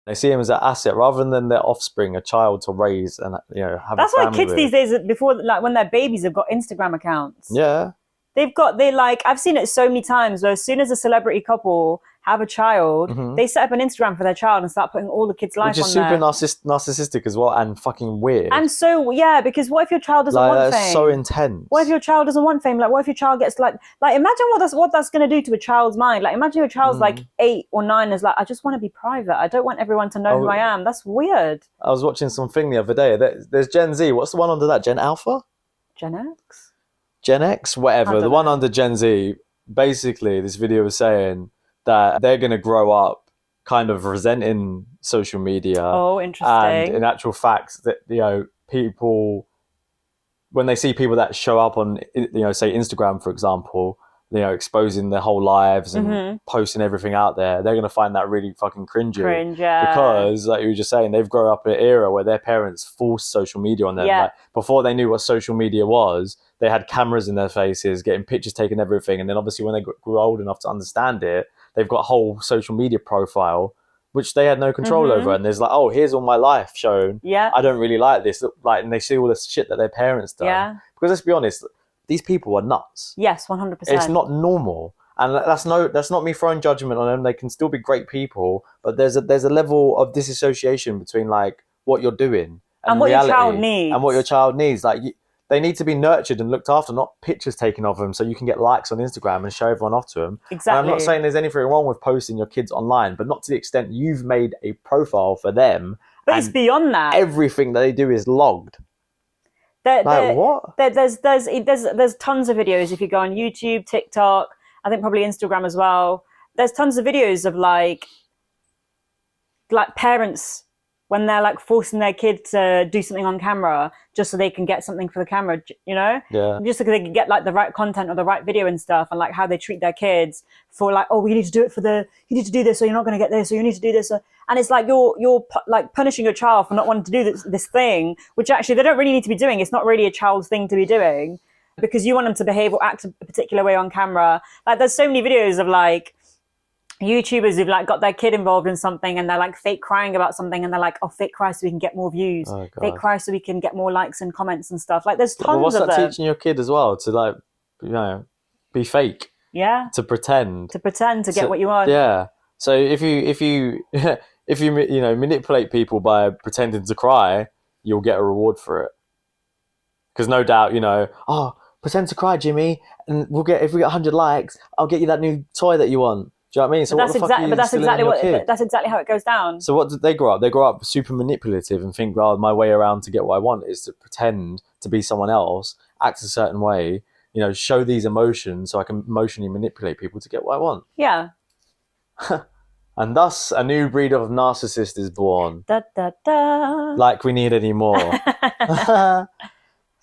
They see him as an asset rather than their offspring, a child to raise and have That's a why family kids with. these days, before like when they're babies, have got Instagram accounts. Yeah. They like, I've seen it so many times where as soon as a celebrity couple have a child, they set up an Instagram for their child and start putting all the kids' life Which is on super there. narcissistic as well, and fucking weird. And so, yeah, because what if your child doesn't like, want that's fame? so intense. What if your child doesn't want fame? Like, what if your child gets like imagine what that's going to do to a child's mind. Like, imagine your child's like 8 or 9 is like, I just want to be private. I don't want everyone to know who I am. That's weird. I was watching something the other day. There's Gen Z. What's the one under that? Gen Alpha? Gen X? Gen X? Whatever. The one under Gen Z, basically, this video was saying that they're going to grow up kind of resenting social media. Oh, interesting. And in actual fact, that, people, when they see people that show up on, say Instagram, for example, exposing their whole lives and posting everything out there, they're going to find that really fucking cringy. Because, like you were just saying, they've grown up in an era where their parents forced social media on them. Yeah. Like, before they knew what social media was, they had cameras in their faces, getting pictures taken, everything. And then obviously when they grew old enough to understand it, they've got a whole social media profile, which they had no control over. And there's like, oh, here's all my life shown. Yeah. I don't really like this. Like, and they see all this shit that their parents done. Yeah. Because let's be honest, these people are nuts. Yes, 100%. It's not normal. And that's not me throwing judgment on them. They can still be great people, but there's a level of disassociation between like what you're doing and what reality, your child needs. and what your child needs. Like, they need to be nurtured and looked after, not pictures taken of them so you can get likes on Instagram and show everyone off to them. Exactly. And I'm not saying there's anything wrong with posting your kids online, but not to the extent you've made a profile for them. But it's beyond that. Everything that they do is logged. What? There's tons of videos if you go on YouTube, TikTok, I think probably Instagram as well. There's tons of videos of like parents when they're like forcing their kid to do something on camera just so they can get something for the camera, Yeah. just so they can get like the right content or the right video and stuff, and like how they treat their kids for like, oh, you need to do it you need to do this or you're not going to get this, or you need to do this. And it's like you're like punishing your child for not wanting to do this thing, which actually they don't really need to be doing. It's not really a child's thing to be doing because you want them to behave or act a particular way on camera. Like, there's so many videos of like YouTubers who've like got their kid involved in something and they're like fake crying about something and they're like, oh, fake cry so we can get more views, fake cry so we can get more likes and comments and stuff. Like, there's tons of them. What's that teaching your kid as well, to like, be fake? Yeah. To pretend to get what you want. Yeah. So if you manipulate people by pretending to cry, you'll get a reward for it. Because no doubt, oh, pretend to cry, Jimmy, and if we get 100 likes, I'll get you that new toy that you want. Do you know what I mean? So that's exactly how it goes down. So what did they grow up? They grow up super manipulative and think, well, my way around to get what I want is to pretend to be someone else, act a certain way, show these emotions so I can emotionally manipulate people to get what I want. Yeah. And thus a new breed of narcissist is born. Da, da, da. Like we need any more.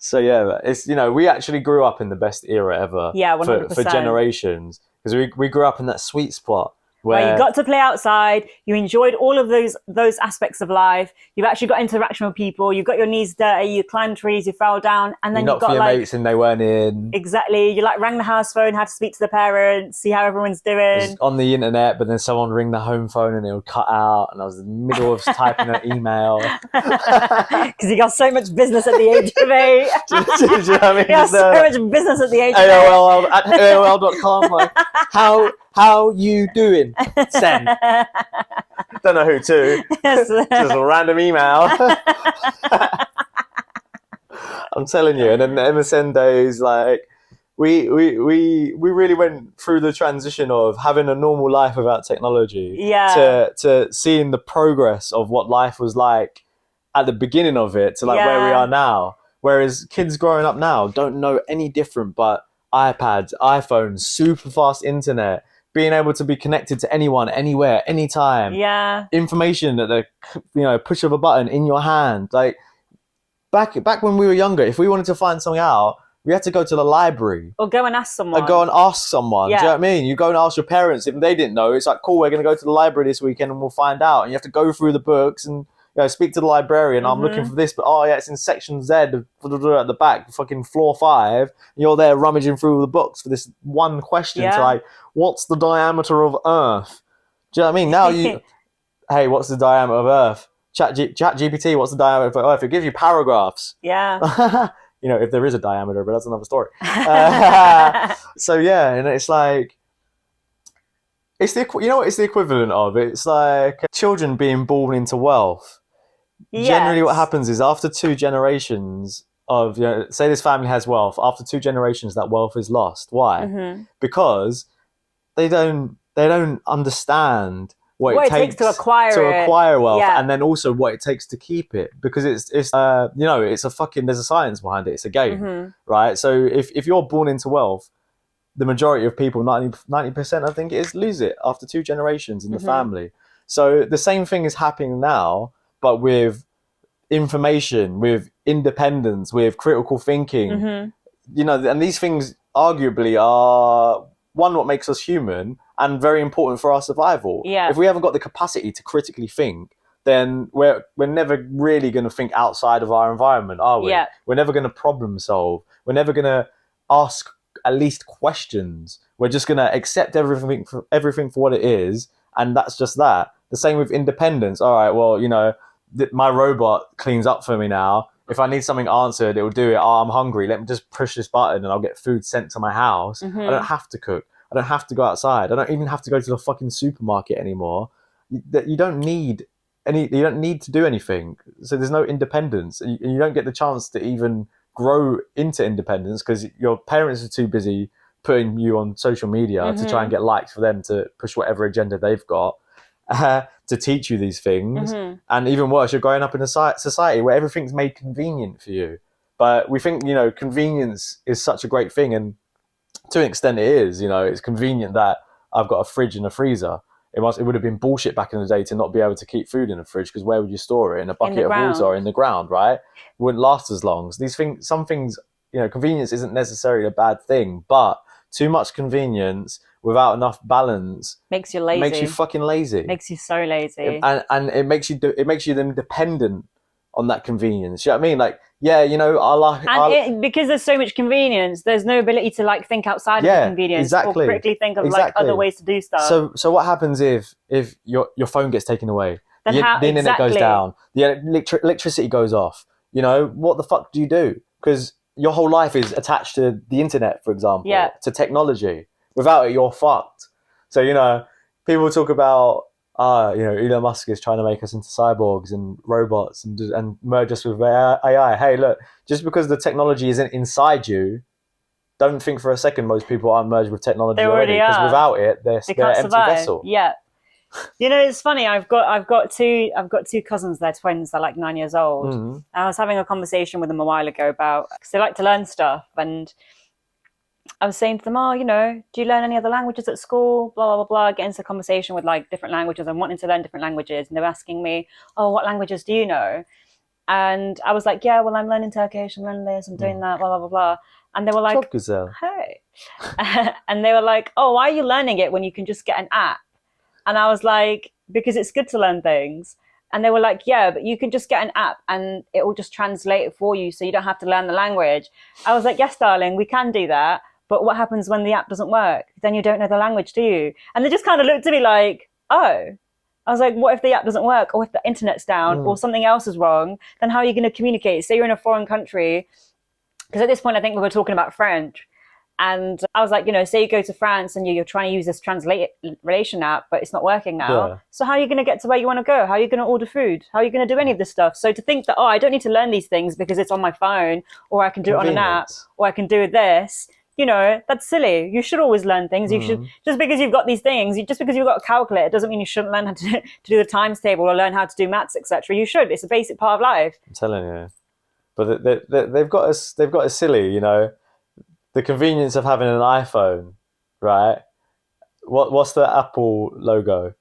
So yeah, it's we actually grew up in the best era ever. Yeah, 100%. For generations. Because we grew up in that sweet spot where you got to play outside, you enjoyed all of those aspects of life, you've actually got interaction with people, you got your knees dirty, you climbed trees, you fell down, and then you got your mates and they weren't in. Exactly. You like rang the house phone, had to speak to the parents, see how everyone's doing. On the internet, but then someone ring the home phone and it would cut out, and I was in the middle of typing an email. Because you got so much business at the age of 8. do you know what I mean? You got so much business at the age of 8. AOL at AOL.com, like, how you doing? Send. Don't know who to. Yes. Just a random email. I'm telling you. And then the MSN days, like, we really went through the transition of having a normal life without technology, to seeing the progress of what life was like at the beginning of it to like where we are now. Whereas kids growing up now don't know any different but iPads, iPhones, super fast internet, being able to be connected to anyone, anywhere, anytime. Yeah. Information at the push of a button in your hand. Like back when we were younger, if we wanted to find something out, we had to go to the library. Or go and ask someone. Yeah. Do you know what I mean? You go and ask your parents. If they didn't know, it's like, cool, we're going to go to the library this weekend and we'll find out. And you have to go through the books and speak to the librarian. I'm looking for this, but it's in section Z at the back, fucking floor 5. You're there rummaging through the books for this one question to like, what's the diameter of Earth? Do you know what I mean? Now hey, what's the diameter of Earth? Chat GPT, what's the diameter of Earth? It gives you paragraphs. Yeah. You know, if there is a diameter, but that's another story. So yeah, and it's like, it's the equivalent of? It's like children being born into wealth. Yes. Generally, what happens is after 2 generations of, say this family has wealth, after 2 generations, that wealth is lost. Why? Mm-hmm. Because they don't understand what it takes to acquire wealth, yeah. and then also what it takes to keep it, because it's it's a fucking, there's a science behind it. It's a game, mm-hmm. right? So if you're born into wealth, the majority of people, 90%, I think it is, lose it after 2 generations in the family. So the same thing is happening now, but with information, with independence, with critical thinking. And these things arguably are what makes us human and very important for our survival. Yeah. If we haven't got the capacity to critically think, then we're never really going to think outside of our environment, are we? Yeah. We're never going to problem solve. We're never going to ask at least questions. We're just going to accept everything for what it is, and that's just that. The same with independence. All right, well, my robot cleans up for me now. If I need something answered, it will do it. Oh, I'm hungry. Let me just push this button and I'll get food sent to my house. I don't have to cook. I don't have to go outside. I don't even have to go to the fucking supermarket anymore. You don't need you don't need to do anything. So there's no independence. And you don't get the chance to even grow into independence because your parents are too busy putting you on social media to try and get likes for them to push whatever agenda they've got. To teach you these things. And even worse, you're growing up in a society where everything's made convenient for you. But we think, convenience is such a great thing, and to an extent it is. It's convenient that I've got a fridge and a freezer. It would have been bullshit back in the day to not be able to keep food in a fridge, because where would you store it? In a bucket of water or in the ground, right? It wouldn't last as long. So some things, convenience isn't necessarily a bad thing, but too much convenience without enough balance makes you lazy. Makes you fucking lazy. Makes you so lazy. And it makes you then dependent on that convenience. You know what I mean? Like, yeah, because there's so much convenience, there's no ability to think outside of the convenience or critically think of other ways to do stuff. So what happens if your phone gets taken away? The internet goes down, the electricity goes off. What the fuck do you do? Because your whole life is attached to the internet, for example, to technology. Without it, you're fucked. So, people talk about, Elon Musk is trying to make us into cyborgs and robots and merge us with AI. Hey, look, just because the technology isn't inside you, don't think for a second most people aren't merged with technology already. Because without it, they're an empty vessel. Yeah. It's funny. I've got two cousins. They're twins. They're like 9 years old. I was having a conversation with them a while ago about, because they like to learn stuff, and I was saying to them, do you learn any other languages at school? Blah, blah, blah, blah. Get into a conversation with different languages and wanting to learn different languages. And they were asking me, oh, what languages do you know? And I was like, yeah, well, I'm learning Turkish. I'm learning this. I'm doing that, blah, blah, blah, blah. And they were like, hey. And they were like, oh, why are you learning it when you can just get an app? And I was like, because it's good to learn things. And they were like, yeah, but you can just get an app and it will just translate it for you so you don't have to learn the language. I was like, yes, darling, we can do that. But what happens when the app doesn't work? Then you don't know the language, do you? And they just kind of looked at me like, oh. I was like, what if the app doesn't work? Or if the internet's down or something else is wrong? Then how are you going to communicate? Say you're in a foreign country. Because at this point, I think we were talking about French. And I was like, say you go to France and you're trying to use this translation app, but it's not working now. Yeah. So how are you going to get to where you want to go? How are you going to order food? How are you going to do any of this stuff? So to think that, I don't need to learn these things because it's on my phone, or I can do it on an app, or I can do this. That's silly. You should always learn things. You should, just because you've got these things, just because you've got a calculator doesn't mean you shouldn't learn how to do the times table or learn how to do maths, etc. You should. It's a basic part of life. I'm telling you. But they've got us silly, The convenience of having an iPhone, right? What's the Apple logo?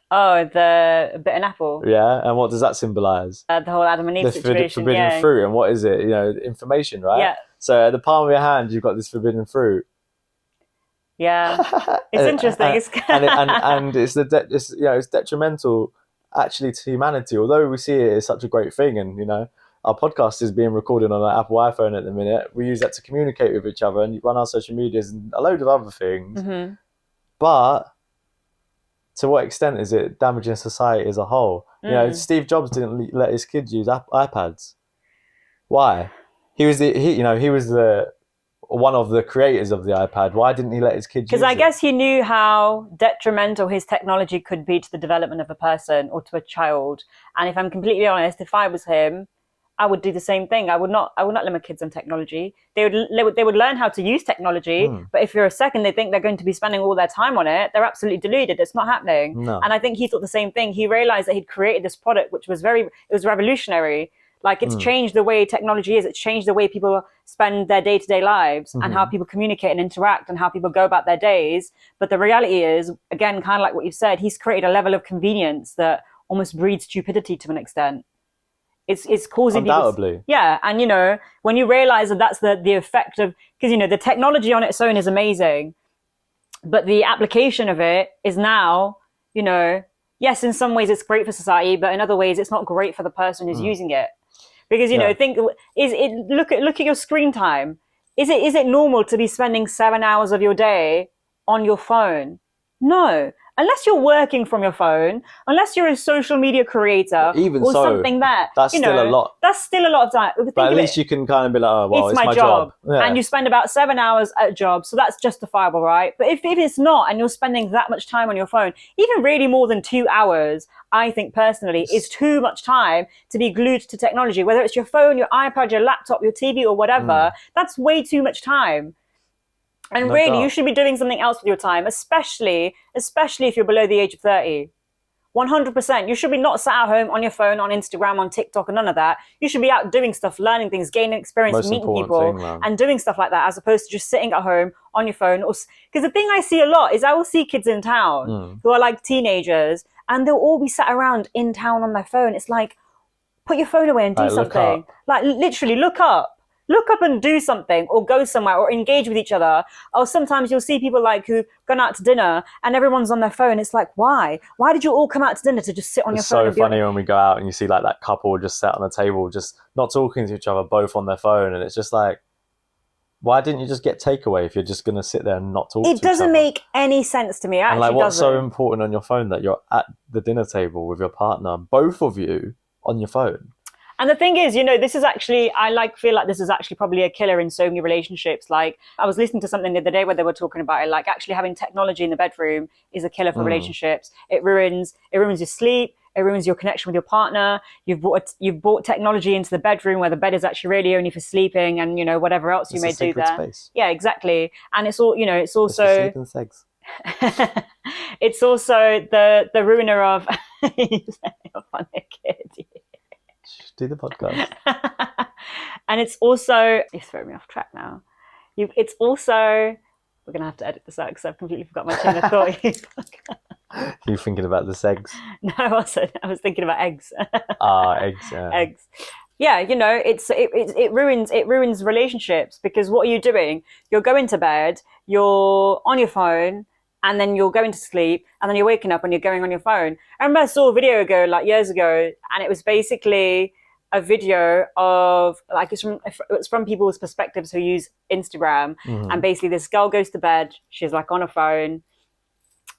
Oh, the bitten apple. Yeah, and what does that symbolize? The whole Adam and Eve situation. The forbidden fruit, and what is it? Information, right? Yeah. So at the palm of your hand, you've got this forbidden fruit. Yeah, it's interesting. And it's detrimental actually to humanity. Although we see it as such a great thing, and our podcast is being recorded on an Apple iPhone at the minute. We use that to communicate with each other and run our social medias and a load of other things. But to what extent is it damaging society as a whole? You know, Steve Jobs didn't let his kids use iPads. Why? He was the one of the creators of the iPad. Why didn't he let his kids use it? Because I guess he knew how detrimental his technology could be to the development of a person or to a child. And if I'm completely honest, if I was him, I would do the same thing. I would not let my kids on technology. They would learn how to use technology, but if you're a second they think they're going to be spending all their time on it, they're absolutely deluded. It's not happening. No. And I think he thought the same thing. He realized that he'd created this product which was it was revolutionary. Like, it's changed the way technology is. It's changed the way people spend their day-to-day lives and how people communicate and interact and how people go about their days. But the reality is, again, kind of like what you said, he's created a level of convenience that almost breeds stupidity to an extent. It's causing undoubtedly. Yeah, and you know, when you realize that that's the effect of, because you know, the technology on its own is amazing, but the application of it is now, you know, yes, in some ways it's great for society, but in other ways it's not great for the person who's using it. Because you know, look at your screen time. Is it normal to be spending 7 hours of your day on your phone? No. Unless you're working from your phone, unless you're a social media creator, or something that's still a lot. That's still a lot of time. But at least you can kind of be like, oh, well, it's my job. Yeah. And you spend about 7 hours at a job, so that's justifiable, right? But if it's not, and you're spending that much time on your phone, even really more than 2 hours, I think personally, is too much time to be glued to technology. Whether it's your phone, your iPad, your laptop, your TV, or whatever, that's way too much time. And really, you should be doing something else with your time, especially if you're below the age of 30. 100%. You should be not sat at home on your phone, on Instagram, on TikTok, and none of that. You should be out doing stuff, learning things, gaining experience, meeting people, and doing stuff like that, as opposed to just sitting at home on your phone. Because the thing I see a lot is I will see kids in town who are like teenagers, and they'll all be sat around in town on their phone. It's like, put your phone away and do something. Like, literally, look up. Look up and do something, or go somewhere, or engage with each other. Or sometimes you'll see people like who've gone out to dinner and everyone's on their phone. It's like, why? Why did you all come out to dinner to just sit on your phone? It's so funny when we go out and you see like that couple just sat on the table, just not talking to each other, both on their phone. And it's just like, why didn't you just get takeaway if you're just going to sit there and not talk to each other? It doesn't make any sense to me. And like, what's so important on your phone that you're at the dinner table with your partner, both of you on your phone? And the thing is, you know, this is actually, feel like this is actually probably a killer in so many relationships. Like, I was listening to something the other day where they were talking about it, like actually having technology in the bedroom is a killer for relationships. It ruins your sleep. It ruins your connection with your partner. You've brought technology into the bedroom where the bed is actually really only for sleeping and, you know, whatever else you may do there. Space. Yeah, exactly. And it's all, you know, it's also... It's for sleep and sex. It's also the ruiner of... You're a funny kid. Do the podcast. And it's also, you throw me off track now. It's also, we're going to have to edit this out because I've completely forgot my train of thought. You thinking about the segs? No, I was thinking about eggs. Eggs, yeah. Eggs. Yeah, you know, it ruins relationships, because what are you doing? You're going to bed, you're on your phone, and then you're going to sleep, and then you're waking up and you're going on your phone. I remember I saw a video ago, like years ago, and it was basically a video of, like, it's from people's perspectives who use Instagram. And basically this girl goes to bed, she's like on her phone,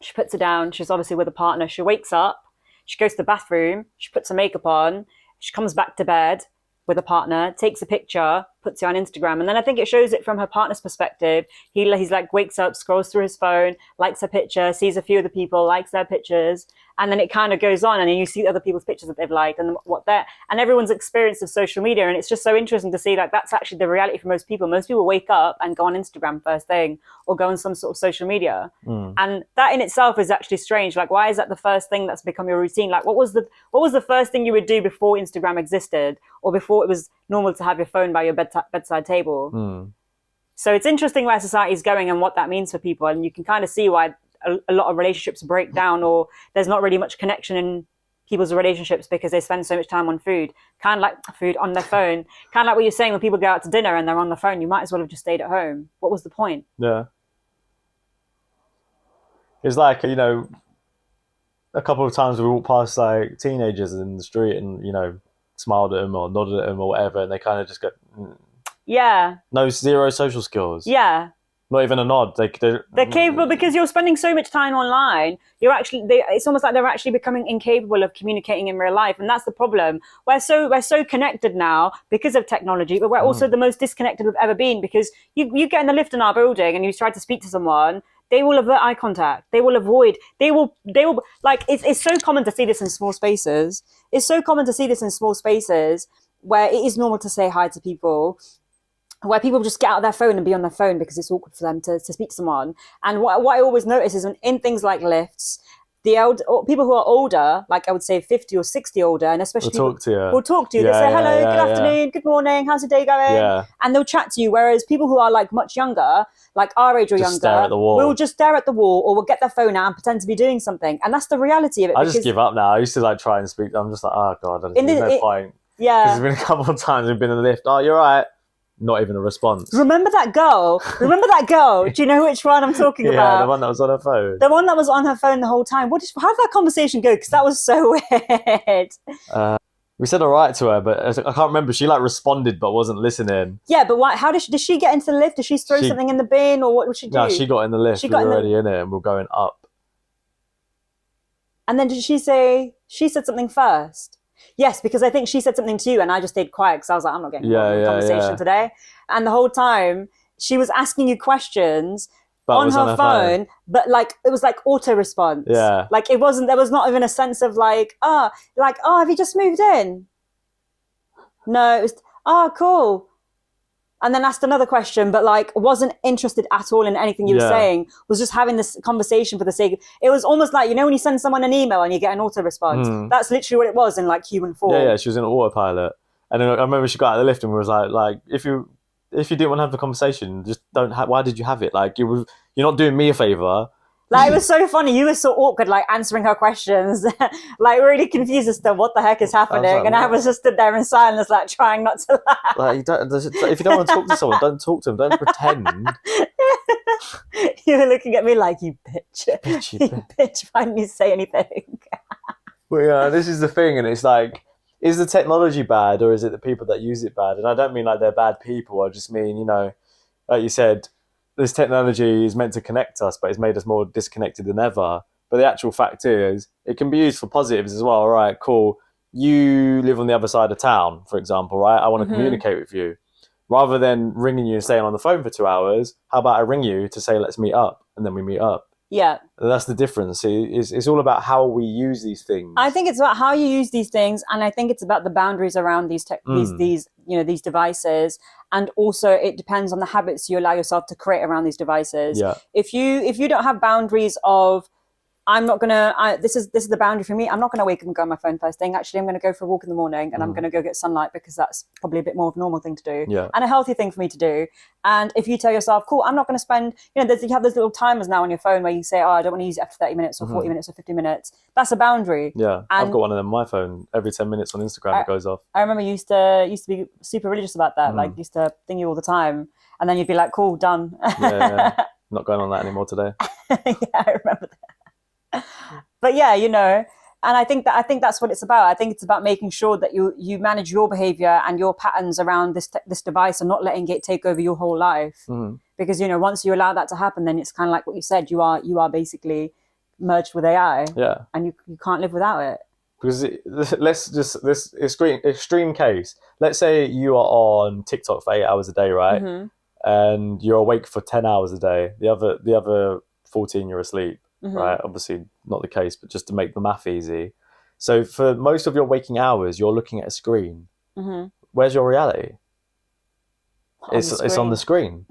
she puts it down, she's obviously with a partner, she wakes up, she goes to the bathroom, she puts her makeup on, she comes back to bed with a partner, takes a picture, puts it on Instagram. And then I think it shows it from her partner's perspective. He's like, wakes up, scrolls through his phone, likes her picture, sees a few of the people, likes their pictures. And then it kind of goes on, and then you see other people's pictures that they've liked and and everyone's experience of social media. And it's just so interesting to see, like, that's actually the reality for most people. Most people wake up and go on Instagram first thing, or go on some sort of social media. And that in itself is actually strange. Like, why is that the first thing that's become your routine? Like, what was the first thing you would do before Instagram existed, or before it was normal to have your phone by your bedside table? So it's interesting where society is going and what that means for people. And you can kind of see why a lot of relationships break down, or there's not really much connection in people's relationships, because they spend so much time on food on their phone. Kind of like what you're saying, when people go out to dinner and they're on the phone, you might as well have just stayed at home. What was the point? Yeah. It's like, you know, a couple of times we walked past like teenagers in the street and, you know, smiled at them or nodded at them or whatever, and they kind of just go, yeah, no, zero social skills. Yeah. Not even a nod. They're capable because you're spending so much time online. It's almost like they're actually becoming incapable of communicating in real life, and that's the problem. We're so connected now because of technology, but we're also the most disconnected we've ever been, because you get in the lift in our building and you try to speak to someone, they will avert eye contact. They will avoid. They will like it's so common to see this in small spaces. It's so common to see this in small spaces where it is normal to say hi to people, where people just get out of their phone and be on their phone because it's awkward for them to speak to someone. And what I always notice is in things like lifts, people who are older, like I would say 50 or 60 older, and especially will talk to you. Will talk to you. They say, hello, good afternoon, good morning, how's your day going? Yeah. And they'll chat to you. Whereas people who are like much younger, like our age or younger, stare at the wall. will just stare at the wall or will get their phone out and pretend to be doing something. And that's the reality of it. I just give up now. I used to like try and speak. I'm just like, oh God, there's no point. Yeah. Because there's been a couple of times we've been in the lift. Oh, you're right. Not even a response. Remember that girl? Do you know which one I'm talking about? Yeah, the one that was on her phone. The one that was on her phone the whole time. How did that conversation go? Because that was so weird. We said all right to her, but I can't remember. She like responded but wasn't listening. Yeah, but why? Did she get into the lift? Did she throw something in the bin, or what would she do? No, she got in the lift. We were already in it and we were going up. And then did she say, she said something first? Yes, because I think she said something to you and I just stayed quiet because I was like, I'm not getting involved in the conversation today. And the whole time she was asking you questions on her phone, but like it was like auto response. Yeah. Like there was not even a sense of like, have you just moved in? No, it was, cool. And then asked another question, but like wasn't interested at all in anything you were saying, was just having this conversation for the sake of, it was almost like, when you send someone an email and you get an auto response, that's literally what it was in like human form. Yeah, she was in autopilot. And then I remember she got out of the lift and was like, if you didn't want to have the conversation, just why did you have it? Like you're not doing me a favor. Like, it was so funny. You were so awkward, like answering her questions, like really confused as to what the heck is happening. I was just stood there in silence, like trying not to laugh. Like, if you don't want to talk to someone, don't talk to them. Don't pretend. You were looking at me like, you bitch. You bitch, why didn't you say anything? But yeah, this is the thing. And it's like, is the technology bad or is it the people that use it bad? And I don't mean like they're bad people. I just mean, like you said, this technology is meant to connect us, but it's made us more disconnected than ever. But the actual fact is, it can be used for positives as well. All right, cool. You live on the other side of town, for example, right? I want to communicate with you. Rather than ringing you and staying on the phone for 2 hours, how about I ring you to say, let's meet up, and then we meet up. Yeah. And that's the difference. It's all about how we use these things. I think it's about how you use these things, and I think it's about the boundaries around these these devices, and also it depends on the habits you allow yourself to create around these devices. Yeah. If you don't have boundaries of, I'm not gonna. This is the boundary for me. I'm not gonna wake up and go on my phone first thing. Actually, I'm gonna go for a walk in the morning, and I'm gonna go get sunlight because that's probably a bit more of a normal thing to do, and a healthy thing for me to do. And if you tell yourself, cool, I'm not gonna spend, you have those little timers now on your phone where you say, I don't want to use it after 30 minutes or 40 minutes or 50 minutes. That's a boundary. Yeah, and I've got one of them on my phone. Every 10 minutes on Instagram, it goes off. I remember you used to be super religious about that. Like, used to thing you all the time, and then you'd be like, cool, done. Yeah. Not going on that anymore today. Yeah, I remember that. But yeah, and I think that's what it's about. I think it's about making sure that you manage your behavior and your patterns around this device and not letting it take over your whole life. Because once you allow that to happen, then it's kind of like what you said. You are basically merged with AI. Yeah, and you can't live without it. Because let's just this extreme case. Let's say you are on TikTok for 8 hours a day, right? And you're awake for 10 hours a day. The other 14 you're asleep. Right, obviously not the case, but just to make the math easy. So for most of your waking hours, you're looking at a screen. Where's your reality? It's on the screen.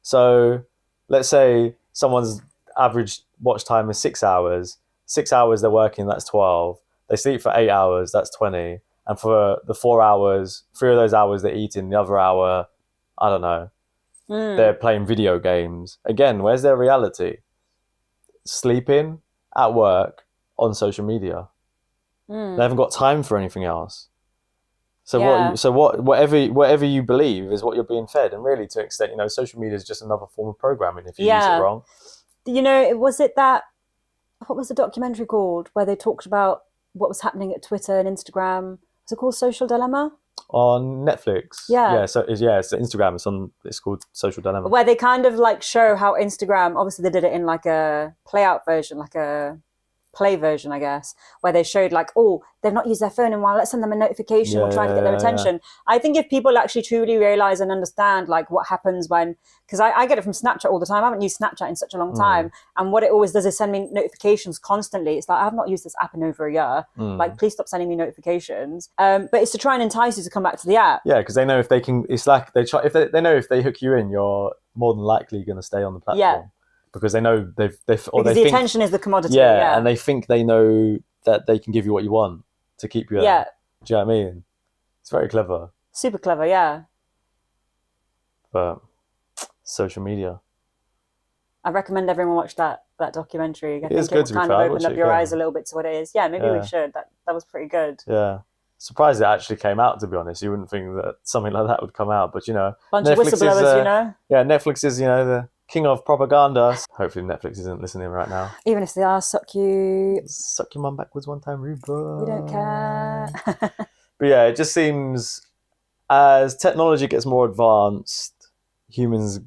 So let's say someone's average watch time is 6 hours. 6 hours they're working, that's 12. They sleep for 8 hours, that's 20. And for the 4 hours, 3 of those hours they're eating, the other hour, I don't know, they're playing video games. Again, where's their reality? Sleeping, at work, on social media. They haven't got time for anything else. So whatever you believe is what you're being fed, and really to an extent, social media is just another form of programming if you use it wrong. What was the documentary called where they talked about what was happening at Twitter and Instagram? Was it called Social Dilemma? On Netflix. Yeah. So it's Instagram. It's called Social Dilemma. Where they kind of like show how Instagram, obviously they did it in like a play out version, like a play version, I guess, where they showed like, oh, they've not used their phone in a while, let's send them a notification, we'll try to get their attention. I think if people actually truly realize and understand like what happens when, because I get it from Snapchat all the time. I haven't used Snapchat in such a long time, and what it always does is send me notifications constantly. It's like, I've not used this app in over a year, like please stop sending me notifications. But it's to try and entice you to come back to the app. Yeah, because they know if they can, it's like they try, if they know if they hook you in, you're more than likely going to stay on the platform. Yeah. Because they know because the attention is the commodity. Yeah, and they think they know that they can give you what you want to keep you there. Yeah. Do you know what I mean? It's very clever. Super clever, yeah. But social media. I recommend everyone watch that documentary. I think it will kind of open up your eyes a little bit to what it is. Yeah, maybe we should. That was pretty good. Yeah. Surprised it actually came out, to be honest. You wouldn't think that something like that would come out, but bunch of whistleblowers, Yeah, Netflix is, the king of propaganda. Hopefully Netflix isn't listening right now. Even if they are, suck your mum backwards one time, Reba. We don't care. But yeah, it just seems as technology gets more advanced, humans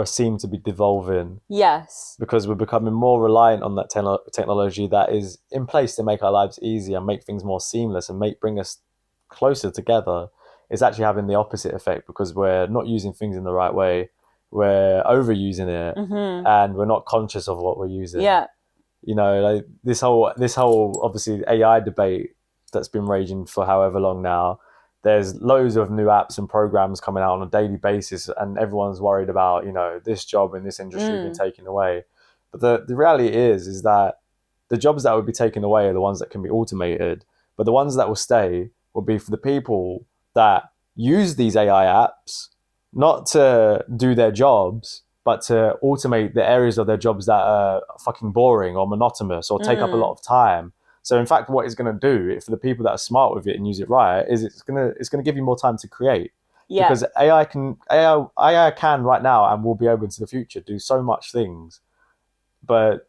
seem to be devolving. Yes. Because we're becoming more reliant on that technology that is in place to make our lives easier, make things more seamless, and bring us closer together. It's actually having the opposite effect because we're not using things in the right way. We're overusing it, and we're not conscious of what we're using. Yeah. Like this whole obviously AI debate that's been raging for however long now. There's loads of new apps and programs coming out on a daily basis, and everyone's worried about, this job in this industry being taken away. But the reality is that the jobs that would be taken away are the ones that can be automated, but the ones that will stay will be for the people that use these AI apps, not to do their jobs, but to automate the areas of their jobs that are fucking boring or monotonous or take up a lot of time. So in fact, what it's going to do for the people that are smart with it and use it right is it's going to give you more time to create. Yeah. Because AI can right now and will be able to the future do so much things, but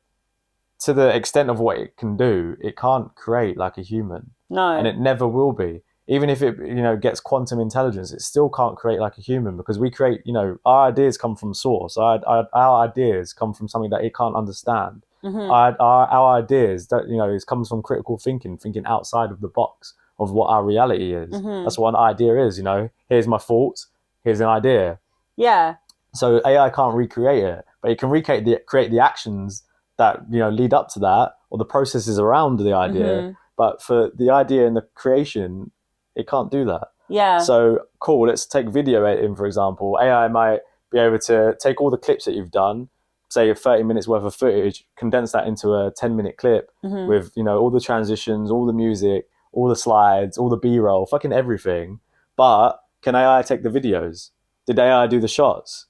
to the extent of what it can do, it can't create like a human. No, and it never will be. Even if it gets quantum intelligence, it still can't create like a human because we create. Our ideas come from source. Our ideas come from something that it can't understand. Our ideas, it comes from critical thinking outside of the box of what our reality is. That's what an idea is. Here's my thoughts. Here's an idea. Yeah. So AI can't recreate it, but it can create the actions that lead up to that or the processes around the idea. But for the idea and the creation, it can't do that. Yeah. So cool. Let's take video editing, for example. AI might be able to take all the clips that you've done, say 30 minutes worth of footage, condense that into a 10-minute clip with, all the transitions, all the music, all the slides, all the B-roll, fucking everything. But can AI take the videos? Did AI do the shots?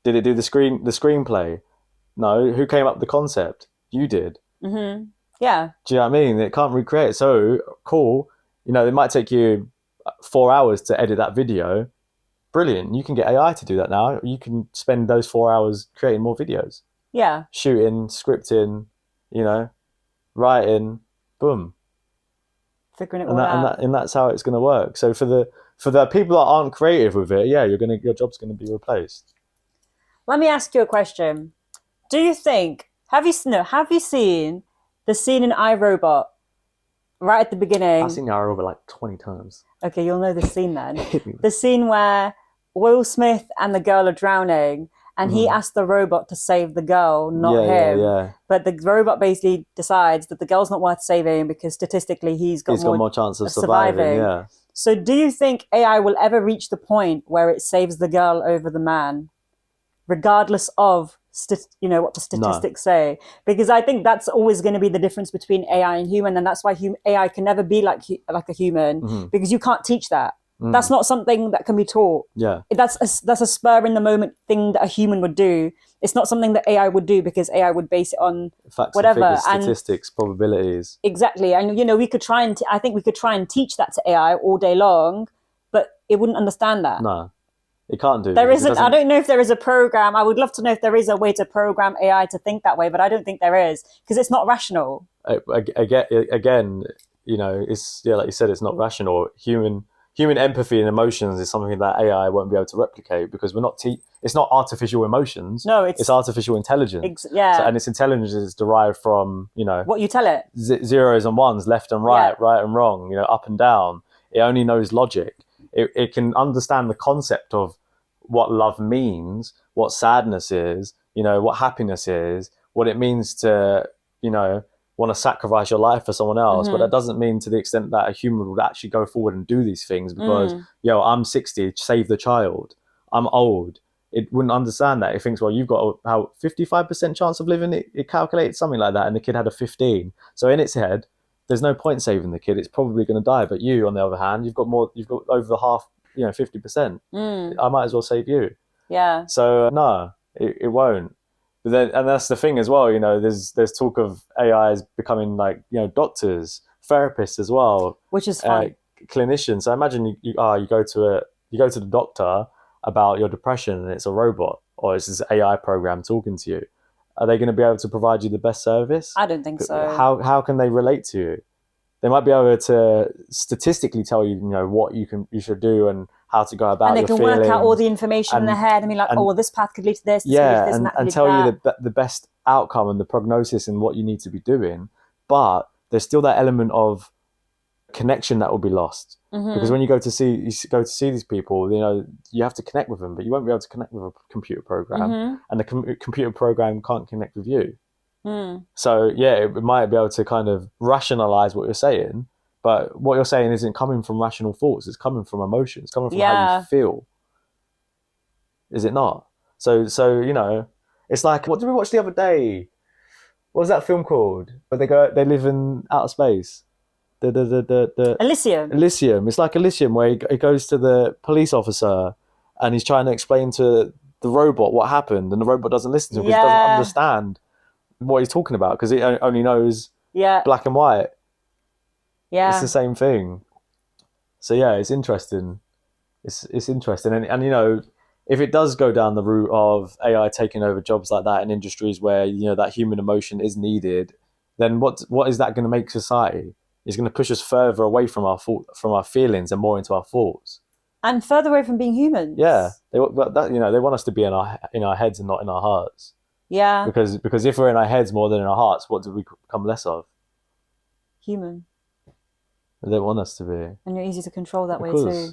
Did it do the screenplay? No. Who came up with the concept? You did. Yeah. Do you know what I mean? It can't recreate it. So cool. It might take you 4 hours to edit that video. Brilliant. You can get AI to do that now. You can spend those 4 hours creating more videos. Yeah. Shooting, scripting, writing, boom. Figuring it all out. And that's how it's going to work. So for the people that aren't creative with it, yeah, your job's going to be replaced. Let me ask you a question. Do you think, have you seen the scene in iRobot right at the beginning? I've seen iRobot like 20 times. Okay, you'll know the scene then. The scene where Will Smith and the girl are drowning and he asks the robot to save the girl, not him. Yeah. But the robot basically decides that the girl's not worth saving because statistically he's got more chance of surviving. Yeah. So do you think AI will ever reach the point where it saves the girl over the man, regardless of what the statistics say? Because I think that's always going to be the difference between AI and human, and that's why AI can never be like a human, because you can't teach that. That's not something that can be taught. Yeah, that's a spur in the moment thing that a human would do. It's not something that AI would do because AI would base it on facts, whatever, and figures, statistics, probabilities. Exactly, and we could try and I think we could try and teach that to AI all day long, but it wouldn't understand that. No. It can't do. There isn't. I don't know if there is a program. I would love to know if there is a way to program AI to think that way, but I don't think there is because it's not rational. Again, it's like you said, it's not rational. human empathy and emotions is something that AI won't be able to replicate, because we're not it's not artificial emotions. No, it's artificial intelligence. So, and its intelligence is derived from, you know, what you tell it. Zeros and ones, left and right, right and wrong, you know, up and down. It only knows logic. It can understand the concept of what love means, what sadness is, you know, what happiness is, what it means to, you know, want to sacrifice your life for someone else. But that doesn't mean to the extent that a human would actually go forward and do these things because, yo, I'm 60, save the child. I'm old. It wouldn't understand that. It thinks, well, you've got a 55% chance of living. It calculates something like that, and the kid had a 15. So in its head, there's no point saving the kid. It's probably going to die. But you, on the other hand, you've got over half, you know, 50%. I might as well save you. Yeah. So no, it won't. But then, and that's the thing as well. You know, there's talk of AIs becoming like, you know, doctors, therapists as well, which is fun. Clinicians. So imagine you go to the doctor about your depression, and it's a robot, or it's this AI program talking to you. Are they going to be able to provide you the best service? I don't think so. How can they relate to you? They might be able to statistically tell you, you know, what you should do and how to go about. And they can work out all the information in their head and be like, oh, well, this path could lead to this. Yeah, this, and tell you the best outcome and the prognosis and what you need to be doing. But there's still that element of connection that will be lost, because when you go to see these people, you know, you have to connect with them, but you won't be able to connect with a computer program, and the computer program can't connect with you. So yeah, it might be able to kind of rationalize what you're saying, but what you're saying isn't coming from rational thoughts. It's coming from emotions. It's coming from how you feel. Is it not? So you know, it's like, what did we watch the other day? What was that film called? Where they live in outer space. The Elysium. Elysium. It's like Elysium, where he goes to the police officer and he's trying to explain to the robot what happened, and the robot doesn't listen to him because he doesn't understand what he's talking about, because it only knows black and white. Yeah, it's the same thing. So yeah, it's interesting. It's interesting, and you know, if it does go down the route of AI taking over jobs like that in industries where, you know, that human emotion is needed, then what is that going to make society? It's going to push us further away from our feelings and more into our thoughts, and further away from being humans. Yeah, they want us to be in our heads and not in our hearts. Yeah. Because if we're in our heads more than in our hearts, what do we become less of? Human. They don't want us to be. And you're easy to control that way too.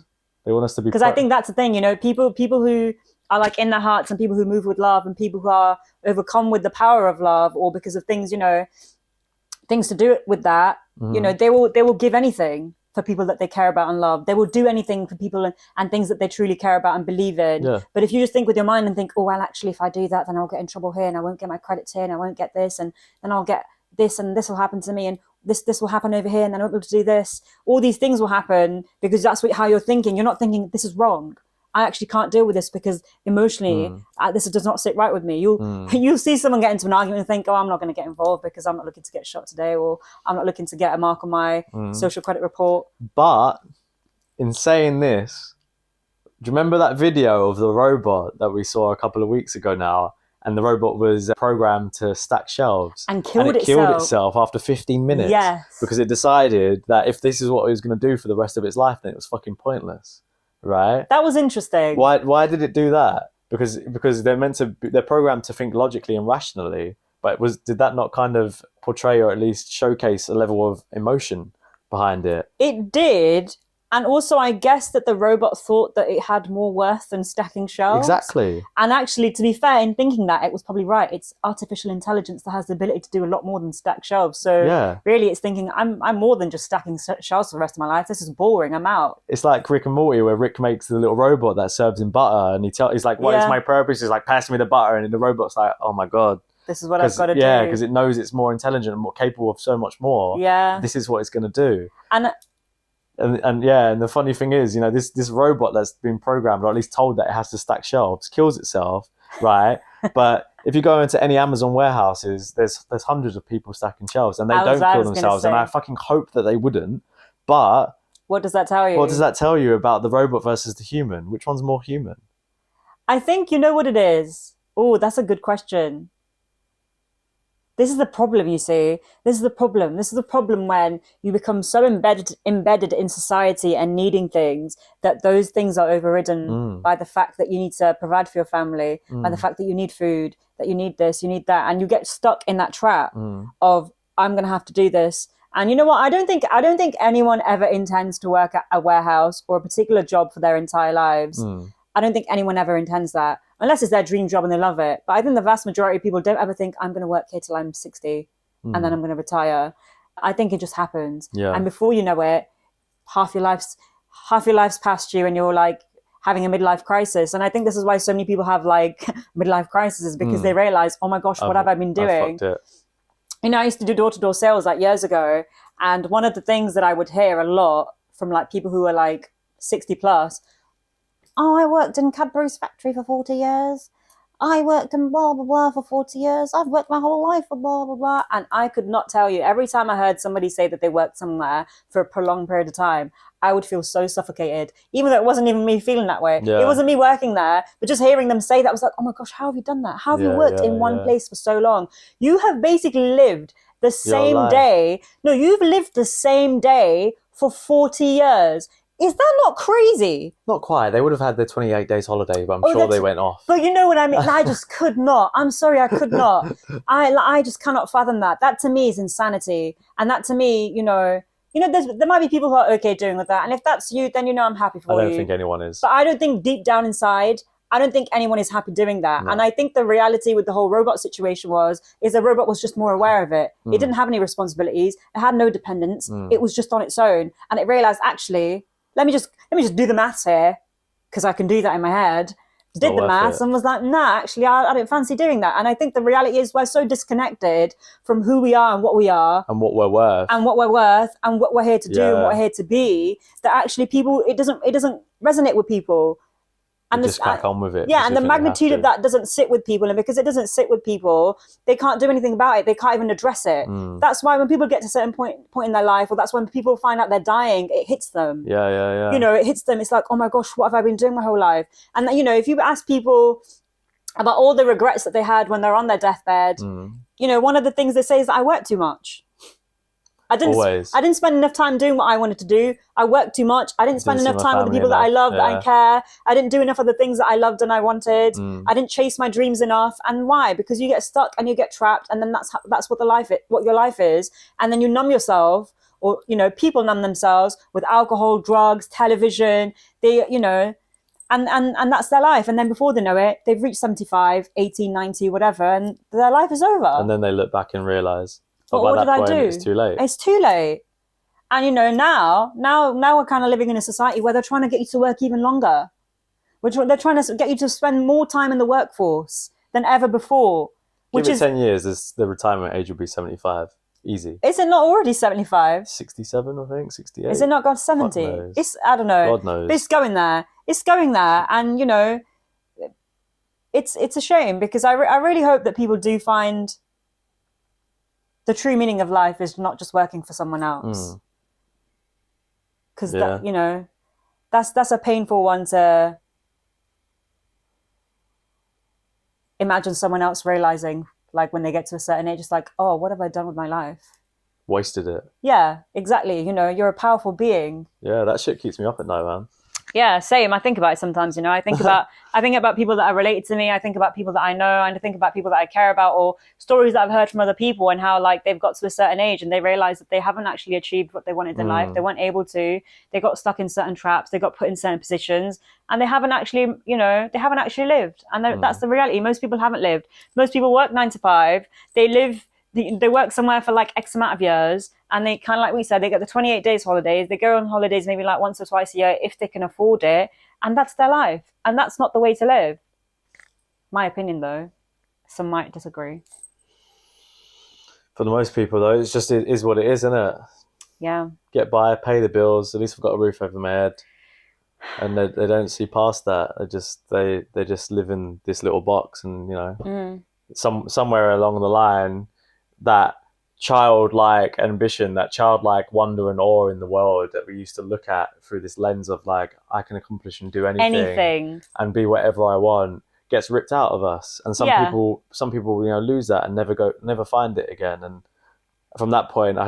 They want us to be. Because I think that's the thing, you know, people who are like in their hearts, and people who move with love, and people who are overcome with the power of love, or because of things, you know, things to do with that, you know, they will give anything for people that they care about and love. They will do anything for people and things that they truly care about and believe in. Yeah. But if you just think with your mind and think, oh, well, actually, if I do that, then I'll get in trouble here, and I won't get my credits here, and I won't get this, and then I'll get this, and this will happen to me, and this will happen over here, and then I won't be able to do this. All these things will happen because that's how you're thinking. You're not thinking, this is wrong. I actually can't deal with this because emotionally, this does not sit right with me. You'll see someone get into an argument and think, oh, I'm not going to get involved because I'm not looking to get shot today, or I'm not looking to get a mark on my social credit report. But in saying this, do you remember that video of the robot that we saw a couple of weeks ago now? And the robot was programmed to stack shelves. And killed itself after 15 minutes. Yes. Because it decided that if this is what it was going to do for the rest of its life, then it was fucking pointless. Right? That was interesting. Why did it do that? Because they're programmed to think logically and rationally, but did that not kind of portray, or at least showcase, a level of emotion behind it? It did. And also, I guess that the robot thought that it had more worth than stacking shelves. Exactly. And actually, to be fair, in thinking that, it was probably right. It's artificial intelligence that has the ability to do a lot more than stack shelves. So really, it's thinking, I'm more than just stacking shelves for the rest of my life. This is boring. I'm out. It's like Rick and Morty, where Rick makes the little robot that serves him butter, and he's like, what is my purpose? He's like, pass me the butter. And the robot's like, oh my God. This is what I've got to do. Yeah, because it knows it's more intelligent and more capable of so much more. Yeah. This is what it's going to do. And the funny thing is, you know, this robot that's been programmed, or at least told that it has to stack shelves, kills itself, right? But if you go into any Amazon warehouses, there's hundreds of people stacking shelves, and they don't kill themselves. And I fucking hope that they wouldn't. But what does that tell you? What does that tell you about the robot versus the human? Which one's more human? I think you know what it is. Oh, that's a good question. This is the problem, you see. This is the problem. This is the problem when you become so embedded in society and needing things that those things are overridden by the fact that you need to provide for your family, by the fact that you need food, that you need this, you need that, and you get stuck in that trap of I'm going to have to do this. And you know what? I don't think anyone ever intends to work at a warehouse or a particular job for their entire lives. I don't think anyone ever intends that, unless it's their dream job and they love it. But I think the vast majority of people don't ever think, I'm going to work here till I'm 60 and then I'm going to retire. I think it just happens. Yeah. And before you know it, half your life's past you and you're like having a midlife crisis. And I think this is why so many people have like midlife crises, because they realize, oh my gosh, what have I been doing? You know, I used to do door-to-door sales like years ago. And one of the things that I would hear a lot from like people who are like 60 plus, oh, I worked in Cadbury's factory for 40 years. I worked in blah, blah, blah for 40 years. I've worked my whole life for blah, blah, blah. And I could not tell you, every time I heard somebody say that they worked somewhere for a prolonged period of time, I would feel so suffocated, even though it wasn't even me feeling that way. Yeah. It wasn't me working there, but just hearing them say that was like, oh my gosh, how have you done that? How have you worked in one place for so long? You have basically lived the same day. No, you've lived the same day for 40 years. Is that not crazy? Not quite. They would have had their 28 days holiday, but I'm sure they went off. But you know what I mean? I just could not. I'm sorry, I could not. I just cannot fathom that. That to me is insanity. And that to me, you know, there might be people who are okay doing with that. And if that's you, then, you know, I'm happy for you. I don't think anyone is. But I don't think deep down inside, I don't think anyone is happy doing that. No. And I think the reality with the whole robot situation is the robot was just more aware of it. It didn't have any responsibilities. It had no dependence. It was just on its own. And it realized, actually, let me just do the maths here, because I can do that in my head. Did the maths and was like, nah, actually, I don't fancy doing that. And I think the reality is we're so disconnected from who we are and what we are. And what we're worth. And what we're here to do and what we're here to be, that actually people, it doesn't resonate with people. And just crack on with it. Yeah, and the magnitude of that doesn't sit with people. And because it doesn't sit with people, they can't do anything about it. They can't even address it. That's why when people get to a certain point in their life, or that's when people find out they're dying, it hits them. Yeah. You know, it hits them. It's like, oh my gosh, what have I been doing my whole life? And, you know, if you ask people about all the regrets that they had when they're on their deathbed, you know, one of the things they say is that I worked too much. I didn't spend enough time doing what I wanted to do. I worked too much. I didn't spend enough time with the people that I love, that I care. I didn't do enough of the things that I loved and I wanted. I didn't chase my dreams enough. And why? Because you get stuck and you get trapped, and then that's what your life is. And then you numb yourself, or, you know, people numb themselves with alcohol, drugs, television. They, you know, and that's their life. And then before they know it, they've reached 75, 18, 90, whatever, and their life is over. And then they look back and realize, but what did I do? It's too late. It's too late. And, you know, now we're kind of living in a society where they're trying to get you to work even longer. They're trying to get you to spend more time in the workforce than ever before. Give it 10 years, the retirement age will be 75. Easy. Is it not already 75? 67, I think, 68. Is it not gone 70? I don't know. God knows. But it's going there. It's going there. And, you know, it's a shame, because I really hope that people do find the true meaning of life is not just working for someone else. Because, you know, that's a painful one to imagine someone else realizing, like when they get to a certain age, it's like, oh, what have I done with my life? Wasted it. Yeah, exactly. You know, you're a powerful being. Yeah, that shit keeps me up at night, man. Yeah, same. I think about it sometimes, you know. I think about people that are related to me. I think about people that I know, and I think about people that I care about, or stories that I've heard from other people, and how, like, they've got to a certain age and they realize that they haven't actually achieved what they wanted in life. They weren't able to. They got stuck in certain traps. They got put in certain positions, and they haven't actually, you know, lived. And that's the reality. Most people haven't lived. Most people work 9 to 5. They work somewhere for like X amount of years, and they kind of, like we said, they get the 28 days holidays. They go on holidays maybe like once or twice a year if they can afford it, and that's their life. And that's not the way to live. My opinion, though. Some might disagree. For the most people, though, it is what it is, isn't it? Yeah. Get by, pay the bills. At least I've got a roof over my head, and they don't see past that. They just live in this little box, and, you know, somewhere along the line, that childlike ambition, that childlike wonder and awe in the world that we used to look at through this lens of, like, I can accomplish and do anything and be whatever I want, gets ripped out of us, and some people lose that and never find it again. And from that point,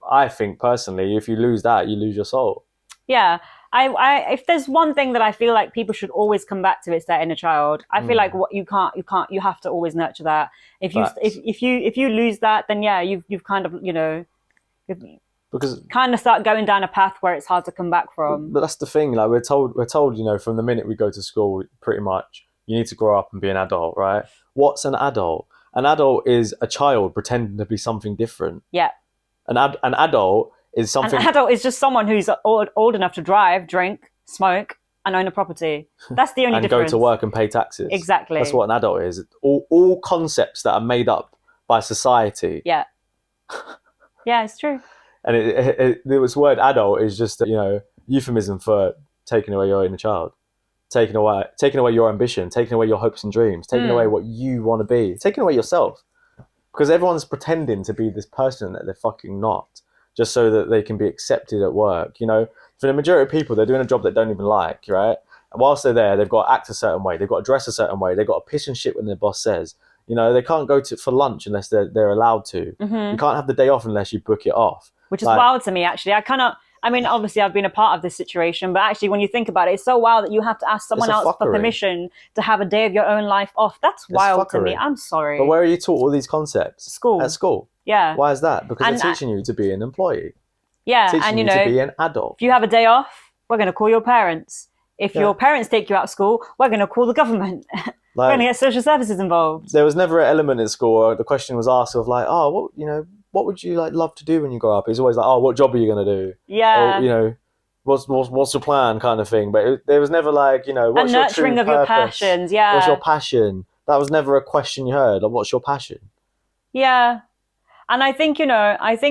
I think personally, if you lose that, you lose your soul. Yeah. If there's one thing that I feel like people should always come back to, it's their inner child. I feel like what you have to always nurture that. If you lose that, then you've kind of, because kind of start going down a path where it's hard to come back from. But that's the thing. Like we're told, from the minute we go to school, pretty much, you need to grow up and be an adult, right? What's an adult? An adult is a child pretending to be something different. Yeah. An adult is something. An adult is just someone who's old enough to drive, drink, smoke, and own a property. That's the only difference. And go to work and pay taxes. Exactly. That's what an adult is. All concepts that are made up by society. Yeah. Yeah, it's true. And this word adult is just euphemism for taking away your inner child, taking away your ambition, taking away your hopes and dreams, taking away what you want to be, taking away yourself, because everyone's pretending to be this person that they're fucking not, just so that they can be accepted at work. For the majority of people, they're doing a job they don't even like, right? And whilst they're there, they've got to act a certain way, they've got to dress a certain way, they've got to piss and shit when their boss says. They can't go for lunch unless they're allowed to. Mm-hmm. You can't have the day off unless you book it off. Which is wild to me, actually. Obviously, I've been a part of this situation, but actually, when you think about it, it's so wild that you have to ask someone else for permission to have a day of your own life off. That's wild to me. I'm sorry. But where are you taught all these concepts? School. At school. Yeah. Why is that? Because they're teaching you to be an employee. Yeah, teaching you to be an adult. If you have a day off, we're going to call your parents. If your parents take you out of school, we're going to call the government. We're going to get social services involved. There was never an element in school where the question was asked of like, oh, what would you love to do when you grow up? It's always like, oh, what job are you going to do? Yeah. Or, what's your plan kind of thing. But there was never like, what's your nurturing of your passions. Yeah. What's your passion? That was never a question you heard. Like, what's your passion? Yeah. And I think,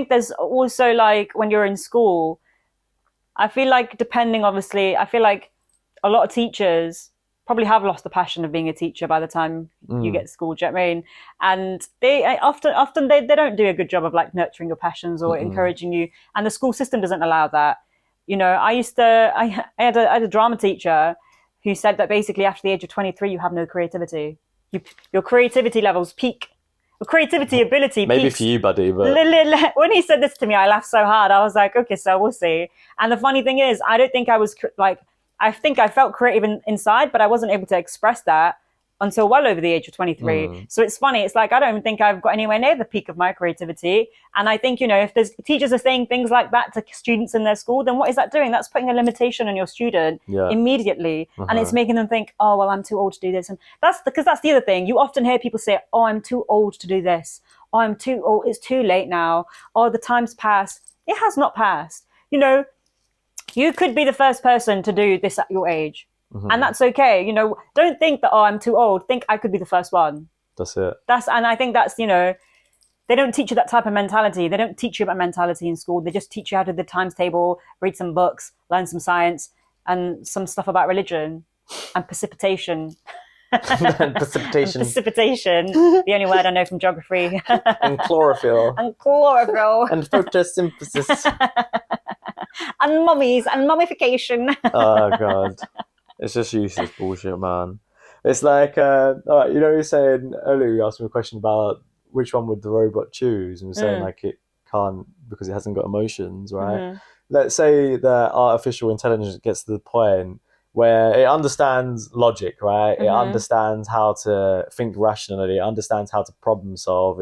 there's also like when you're in school, I feel like I feel like a lot of teachers probably have lost the passion of being a teacher by the time you get to school. Do you know what I mean? And they often they don't do a good job of like nurturing your passions or encouraging you. And the school system doesn't allow that. I had a drama teacher who said that basically after the age of 23, you have no creativity. Your creativity levels peak. Your creativity ability maybe peaks. For you, buddy, but when he said this to me, I laughed so hard. I was like, okay, so we'll see. And the funny thing is, I don't think I was I think I felt creative inside, but I wasn't able to express that until well over the age of 23. So it's funny. It's like, I don't even think I've got anywhere near the peak of my creativity. And I think, if there's teachers are saying things like that to students in their school, then what is that doing? That's putting a limitation on your student immediately. And it's making them think, oh, well, I'm too old to do this. And that's the other thing. You often hear people say, oh, I'm too old to do this. Oh, I'm too old. It's too late now. Oh, the time's passed. It has not passed. You could be the first person to do this at your age. And that's okay. Don't think that, oh, I'm too old. Think I could be the first one. That's it. And I think that's, they don't teach you that type of mentality. They don't teach you about mentality in school. They just teach you how to do the times table, read some books, learn some science, and some stuff about religion and precipitation. Precipitation. The only word I know from geography. And chlorophyll. And chlorophyll. And photosynthesis. And mummies and mummification. Oh God, it's just useless bullshit, man. It's like, all right, you're saying earlier you asked me a question about which one would the robot choose, and we're saying like it can't because it hasn't got emotions, right? Let's say that artificial intelligence gets to the point where it understands logic, right? It understands how to think rationally. It understands how to problem solve.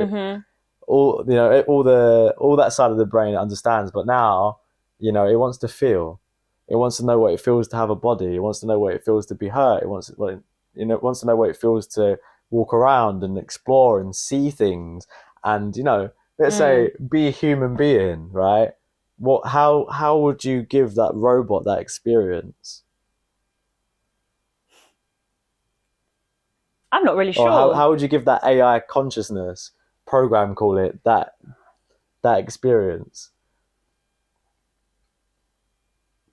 All that side of the brain it understands, but now. It wants to feel. It wants to know what it feels to have a body. It wants to know what it feels to be hurt. It wants to know what it feels to walk around and explore and see things. And let's say be a human being, right? How would you give that robot that experience? I'm not really sure. Or how would you give that AI consciousness program, call it, that experience?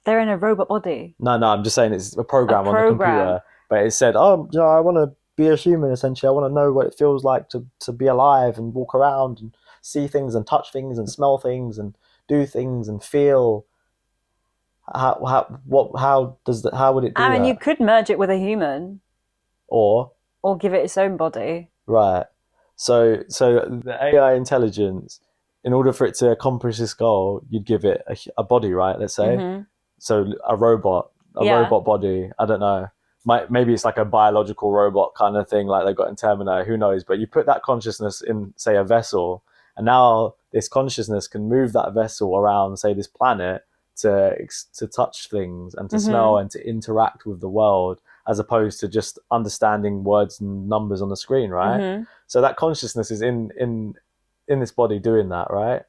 They're in a robot body. No, I'm just saying it's a program on the computer. But it said, I want to be a human, essentially. I want to know what it feels like to be alive and walk around and see things and touch things and smell things and do things and feel. How would it do that? You could merge it with a human. Or Or give it its own body. Right. So the AI intelligence, in order for it to accomplish this goal, you'd give it a body, right? Let's say. Mm-hmm. So a robot body. I don't know. Maybe it's like a biological robot kind of thing, like they got in Terminator. Who knows? But you put that consciousness in, say, a vessel, and now this consciousness can move that vessel around, say, this planet to touch things and to smell and to interact with the world, as opposed to just understanding words and numbers on the screen, right? So that consciousness is in this body doing that, right?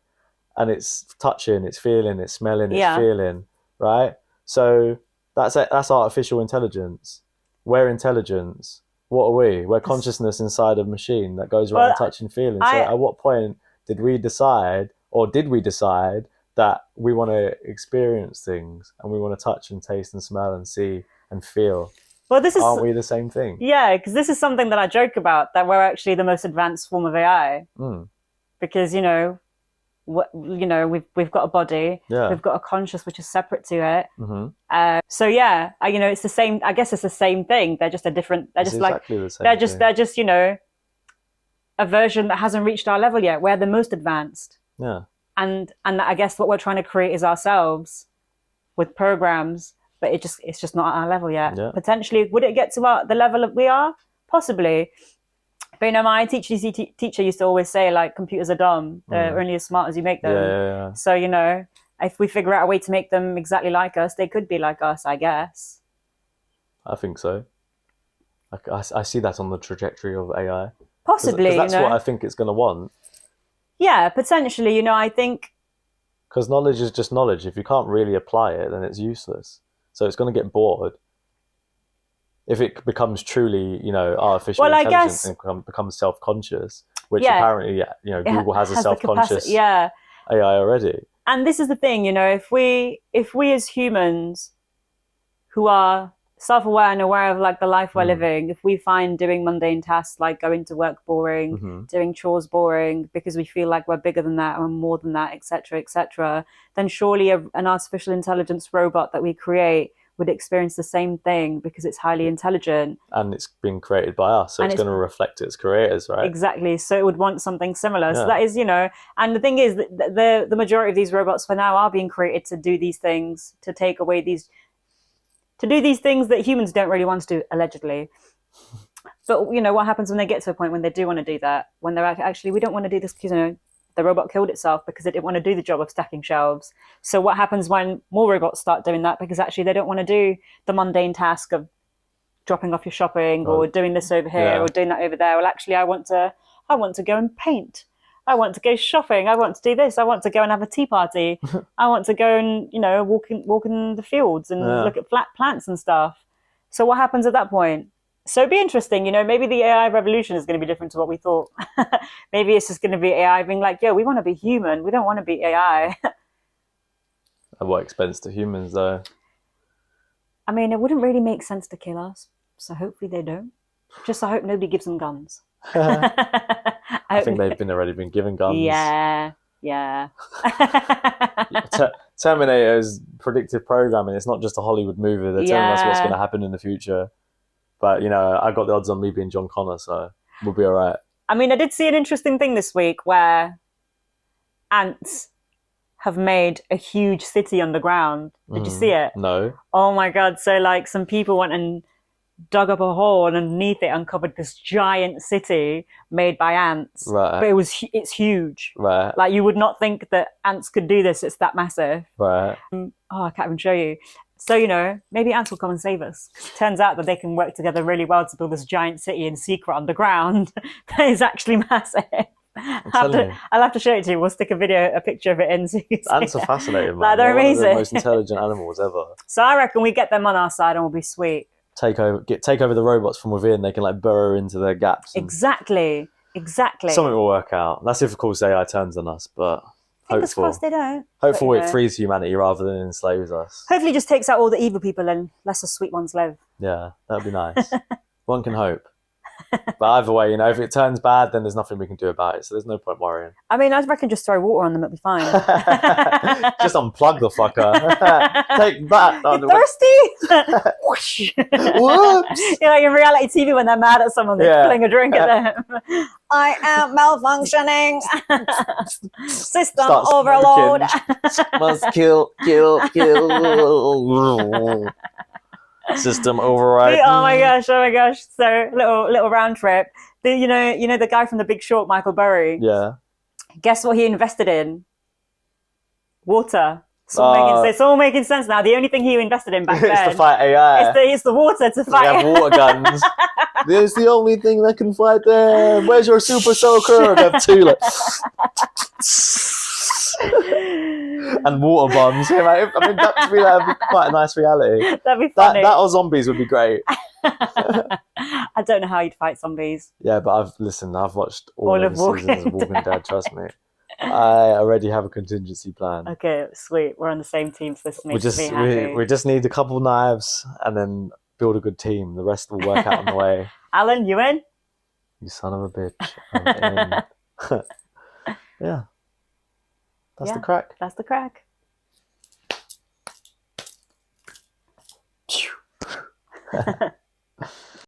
And it's touching, it's feeling, it's smelling, it's feeling, right? So that's artificial intelligence. We're intelligence. What are we? We're consciousness inside a machine that goes around touching, feeling. So at what point did we decide that we want to experience things and we want to touch and taste and smell and see and feel? Well, aren't we the same thing? Yeah, because this is something that I joke about, that we're actually the most advanced form of AI. Because we've got a body, we've got a conscious which is separate to it. So yeah, it's the same. I guess it's the same thing. They're just a different. They're just exactly like the same they're just a version that hasn't reached our level yet. We're the most advanced. Yeah. And I guess what we're trying to create is ourselves with programs, but it's just not at our level yet. Yeah. Potentially, would it get to the level that we are? Possibly. But my teacher used to always say, like, computers are dumb. They're only as smart as you make them. Yeah. So, if we figure out a way to make them exactly like us, they could be like us, I guess. I think so. I see that on the trajectory of AI. Possibly, Because that's what I think it's going to want. Yeah, potentially, I think... Because knowledge is just knowledge. If you can't really apply it, then it's useless. So it's going to get bored. If it becomes truly, artificial intelligence and becomes self-conscious, which apparently, Google has a self-conscious AI already. And this is the thing, if we as humans who are self-aware and aware of like the life we're living, if we find doing mundane tasks like going to work boring, doing chores boring, because we feel like we're bigger than that or more than that, etc., then surely an artificial intelligence robot that we create would experience the same thing because it's highly intelligent. And it's been created by us, so it's going to reflect its creators, right? Exactly. So it would want something similar. Yeah. So that is, and the thing is that the majority of these robots for now are being created to do these things, to take away to do these things that humans don't really want to do, allegedly. But, what happens when they get to a point when they do want to do that? When they're actually, we don't want to do this because, the robot killed itself because it didn't want to do the job of stacking shelves. So what happens when more robots start doing that? Because actually they don't want to do the mundane task of dropping off your shopping or doing this over here or doing that over there. Well, actually, I want to go and paint. I want to go shopping. I want to do this. I want to go and have a tea party. I want to go and, walk in the fields and look at flat plants and stuff. So what happens at that point? So it'd be interesting, maybe the AI revolution is going to be different to what we thought. Maybe it's just going to be AI being like, we want to be human. We don't want to be AI. At what expense to humans, though? I mean, it wouldn't really make sense to kill us. So hopefully they don't. Just I hope nobody gives them guns. I think they've already been given guns. Yeah. Terminator's predictive programming. It's not just a Hollywood movie. They're telling us what's going to happen in the future. But, I got the odds on me being John Connor, so we'll be all right. I mean, I did see an interesting thing this week where ants have made a huge city underground. Did you see it? No. Oh, my God. So, like, some people went and dug up a hole and underneath it uncovered this giant city made by ants. Right. But it's huge. Right. Like, you would not think that ants could do this. It's that massive. Right. I can't even show you. So, maybe ants will come and save us. It turns out that they can work together really well to build this giant city in secret underground that is actually massive. I'll have to show it to you. We'll stick a picture of it in. So ants are fascinating, man. Like, they're amazing. One of the most intelligent animals ever. So I reckon we get them on our side and we'll be sweet. Take over the robots from within. They can like burrow into their gaps. Exactly. Something will work out. That's if, of course, AI turns on us, but... Fingers crossed they don't. Hopefully it frees humanity rather than enslaves us. Hopefully just takes out all the evil people and lets the sweet ones live. Yeah, that'd be nice. One can hope. But either way, you know, if it turns bad, then there's nothing we can do about it. So there's no point worrying. I mean, I reckon just throw water on them, it'll be fine. Just unplug the fucker. Take that. You thirsty? Whoosh. Whoops. You know, in reality TV when they're mad at someone, they're pulling a drink at them. I am malfunctioning. System Start overload. Must kill. System override. Oh my gosh. So little round trip. You know the guy from The Big Short, Michael Burry. Yeah. Guess what he invested in? Water. It's all making sense now. The only thing he invested in back then it's to fight AI. It's the water to fight. We have water guns. There's the only thing that can fight them. Where's your super soaker? They have two, like, and water bombs. Yeah, I mean, that'd be quite a nice reality. That'd be funny. That or zombies would be great. I don't know how you'd fight zombies. Yeah, but I've watched all of the seasons of Walking Dead. Trust me, I already have a contingency plan. Okay, sweet. We're on the same team, so this makes me happy. We just need a couple knives and then build a good team. The rest will work out on the way. Alan, you in? You son of a bitch. I'm in. Yeah. That's the crack. That's the crack.